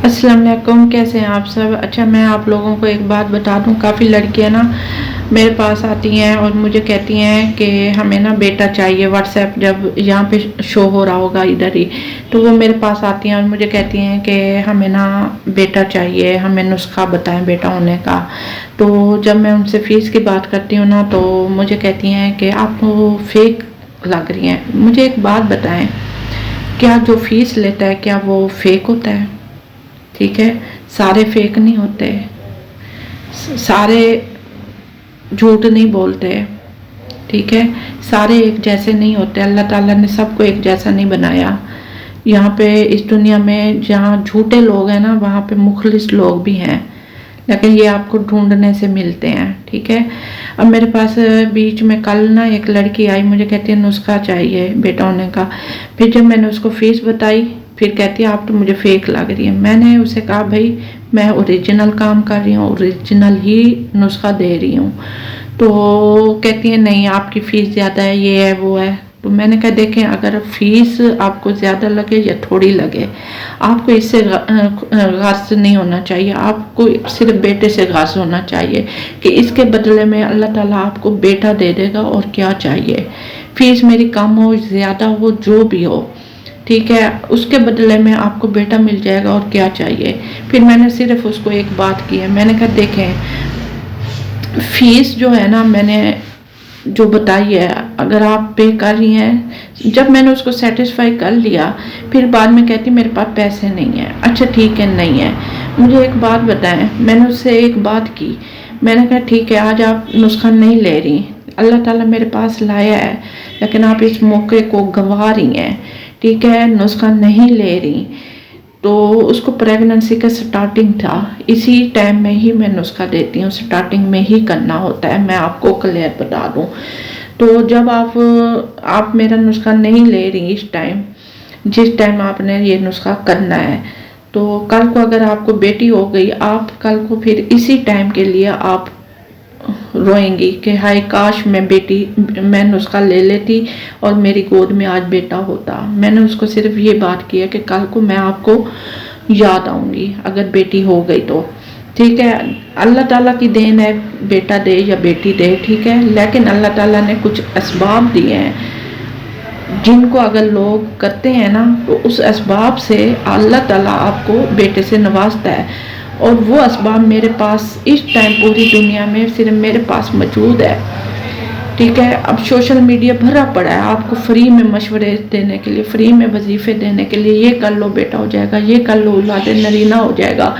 अस्सलाम वालेकुम, कैसे हैं आप सब। अच्छा, मैं आप लोगों को एक बात बता दूं, काफ़ी लड़कियां ना मेरे पास आती हैं और मुझे कहती हैं कि हमें ना बेटा चाहिए। व्हाट्सएप जब यहाँ पे शो हो रहा होगा इधर ही, तो वो मेरे पास आती हैं और मुझे कहती हैं कि हमें ना बेटा चाहिए, हमें नुस्खा बताएं बेटा होने का। तो जब मैं उनसे फ़ीस की बात करती हूँ ना, तो मुझे कहती हैं कि आप वो फेक लग रही हैं। मुझे एक बात बताएं, क्या जो फ़ीस लेता है क्या वो फेक होता है? ठीक है, सारे फेक नहीं होते, सारे झूठ नहीं बोलते, ठीक है, सारे एक जैसे नहीं होते। अल्लाह ताला ने सबको एक जैसा नहीं बनाया। यहाँ पे इस दुनिया में जहाँ झूठे लोग हैं ना, वहाँ पे मुखलिस लोग भी हैं, लेकिन ये आपको ढूंढने से मिलते हैं। ठीक है, अब मेरे पास बीच में कल ना एक लड़की आई, मुझे कहती है नुस्खा चाहिए बेटा होने का। फिर जब मैंने उसको फीस बताई, फिर कहती है आप तो मुझे फेक लग रही है। मैंने उसे कहा भाई मैं ओरिजिनल काम कर रही हूँ, ओरिजिनल ही नुस्खा दे रही हूँ। तो कहती है नहीं आपकी फ़ीस ज़्यादा है, ये है वो है। तो मैंने कहा देखें, अगर फ़ीस आपको ज़्यादा लगे या थोड़ी लगे, आपको इससे गर्ज नहीं होना चाहिए। आपको सिर्फ बेटे से गर्ज होना चाहिए कि इसके बदले में अल्लाह ताला आपको बेटा दे देगा, और क्या चाहिए। फ़ीस मेरी कम हो ज़्यादा हो जो भी हो, ठीक है, उसके बदले में आपको बेटा मिल जाएगा, और क्या चाहिए। फिर मैंने सिर्फ उसको एक बात की है, मैंने कहा देखें फ़ीस जो है ना, मैंने जो बताई है, अगर आप पे कर रही हैं। जब मैंने उसको सेटिस्फाई कर लिया, फिर बाद में कहती मेरे पास पैसे नहीं है। अच्छा ठीक है, नहीं है, मुझे एक बात बताएं। मैंने उससे एक बात की, मैंने कहा ठीक है आज आप नुस्खा नहीं ले रही, अल्लाह ताला मेरे पास लाया है, लेकिन आप इस मौके को गंवा रही हैं, ठीक है, नुस्खा नहीं ले रही। तो उसको प्रेगनेंसी का स्टार्टिंग था, इसी टाइम में ही मैं नुस्खा देती हूँ, स्टार्टिंग में ही करना होता है, मैं आपको क्लियर बता दूँ। तो जब आप मेरा नुस्खा नहीं ले रही इस टाइम, जिस टाइम आपने ये नुस्खा करना है, तो कल को अगर आपको बेटी हो गई, आप कल को फिर इसी टाइम के लिए आप रोएंगी कि हाय काश मैं नुस्खा ले लेती और मेरी गोद में आज बेटा होता। मैंने उसको सिर्फ ये बात की है कि कल को मैं आपको याद आऊँगी अगर बेटी हो गई तो। ठीक है, अल्लाह ताला की देन है, बेटा दे या बेटी दे, ठीक है, लेकिन अल्लाह ताला ने कुछ असबाब दिए हैं जिनको अगर लोग करते हैं ना, तो उस असबाब से अल्लाह ताला आपको बेटे से नवाजता है। और वो असबाब मेरे पास इस टाइम पूरी दुनिया में सिर्फ मेरे पास मौजूद है। ठीक है, अब सोशल मीडिया भरा पड़ा है आपको फ्री में मशवरे देने के लिए, फ्री में वजीफे देने के लिए, ये कर लो बेटा हो जाएगा, ये कर लो औलाद नरीना हो जाएगा,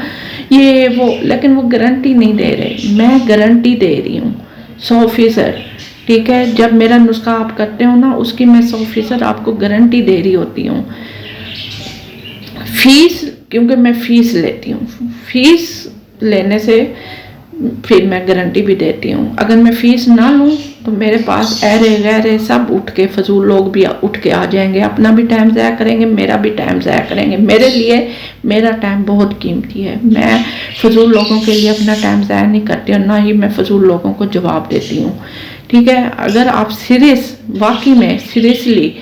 ये वो, लेकिन वो गारंटी नहीं दे रहे। मैं गारंटी दे रही हूँ 100%। ठीक है, जब मेरा नुस्खा आप करते हो ना, उसकी मैं 100% आपको गारंटी दे रही होती हूँ। फीस, क्योंकि मैं फ़ीस लेती हूँ, फ़ीस लेने से फिर मैं गारंटी भी देती हूँ। अगर मैं फ़ीस ना लूँ तो मेरे पास ऐरे गैरे सब उठ के, फजूल लोग भी उठ के आ जाएंगे, अपना भी टाइम ज़ाया करेंगे, मेरा भी टाइम ज़ाया करेंगे। मेरे लिए मेरा टाइम बहुत कीमती है, मैं फजूल लोगों के लिए अपना टाइम ज़ाया नहीं करती, और ना ही मैं फजूल लोगों को जवाब देती हूँ। ठीक है, अगर आप सीरियस, वाकई में सीरियसली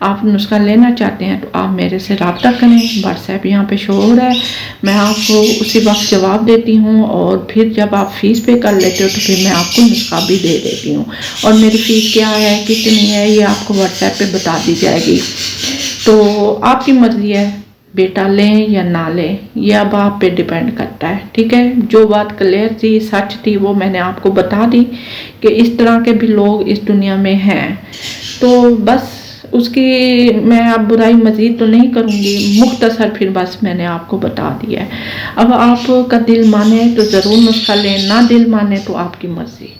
आप नुस्खा लेना चाहते हैं तो आप मेरे से रब्ता करें। व्हाट्सएप यहाँ पे शो हो रहा है, मैं आपको उसी वक्त जवाब देती हूँ, और फिर जब आप फ़ीस पे कर लेते हो तो फिर मैं आपको नुस्खा भी दे देती हूँ। और मेरी फ़ीस क्या है, कितनी है, ये आपको व्हाट्सएप पे बता दी जाएगी। तो आपकी मर्ज़ी है, बेटा लें या ना लें, ये अब आप पे डिपेंड करता है। ठीक है, जो बात क्लियर थी, सच थी, वो मैंने आपको बता दी कि इस तरह के भी लोग इस दुनिया में हैं। तो बस उसकी मैं अब बुराई मज़ीद तो नहीं करूँगी, मुख्तसर फिर बस मैंने आपको बता दिया है। अब आपका दिल माने तो ज़रूर नुस्खा लें, ना दिल माने तो आपकी मर्ज़ी।